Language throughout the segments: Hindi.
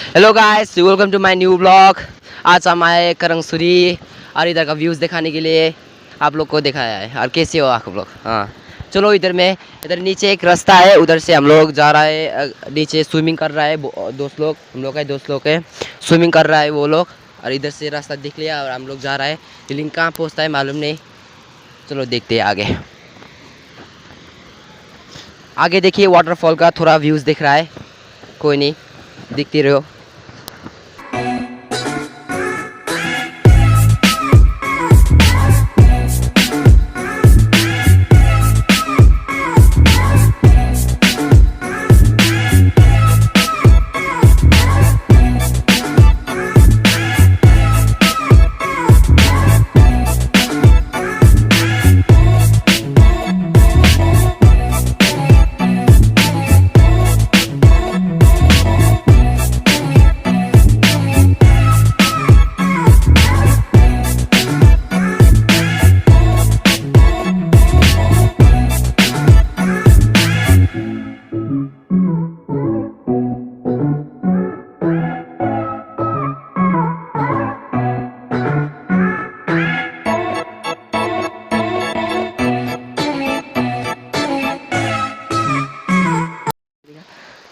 Hello guys, welcome to my new blog. आज हम आए शsuri और इधर का व्यूज़ दिखाने के लिए आप लोग को दिखाया है। और कैसे हो आप लोग? हाँ चलो, इधर नीचे एक रास्ता है, उधर से हम लोग जा रहा है। नीचे स्विमिंग कर रहा है दोस्त लोग, हम लोग का दोस्त लोग है, स्विमिंग कर रहा है वो लोग। और इधर से रास्ता दिख लिया और हम लोग जा रहा है, लेकिन कहाँ पहुँचता है मालूम नहीं। चलो देखते हैं आगे। आगे देखिए, वाटरफॉल का थोड़ा व्यूज़ दिख रहा है। कोई नहीं, दिखती रहो।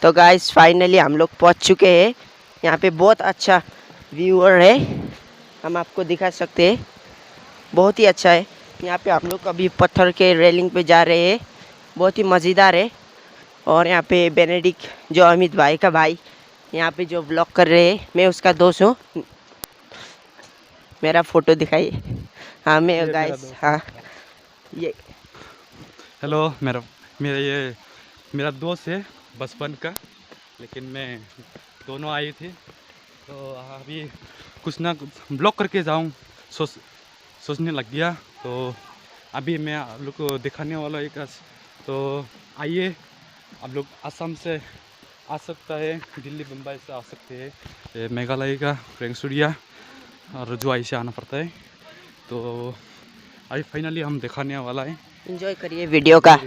तो गाइस फाइनली हम लोग पहुंच चुके हैं। यहाँ पे बहुत अच्छा व्यूअर है, हम आपको दिखा सकते हैं। बहुत ही अच्छा है। यहाँ पे हम लोग अभी पत्थर के रेलिंग पे जा रहे हैं, बहुत ही मज़ेदार है। और यहाँ पे बेनेडिक्ट, जो अमित भाई का भाई, यहाँ पे जो ब्लॉग कर रहे हैं, मैं उसका दोस्त हूँ। मेरा फ़ोटो दिखाइए। हाँ मैं गाइस, हाँ ये हेलो, मेरा दोस्त है बचपन का, लेकिन मैं दोनों आए थे तो अभी कुछ ना ब्लॉक करके जाऊं सोचने लग गया। तो अभी मैं आप लोग को दिखाने वाला एक, तो आइए, आप लोग असम से आ सकता है, दिल्ली मुंबई से आ सकते हैं, मेघालय का krang और जowai से आना पड़ता है। तो अभी फाइनली हम दिखाने वाला है, एंजॉय करिए वीडियो का।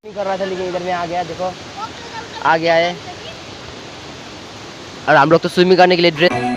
कर रहा था, लेकिन इधर में आ गया, देखो आ गया है। और हम लोग तो स्विमिंग करने के लिए ड्रेस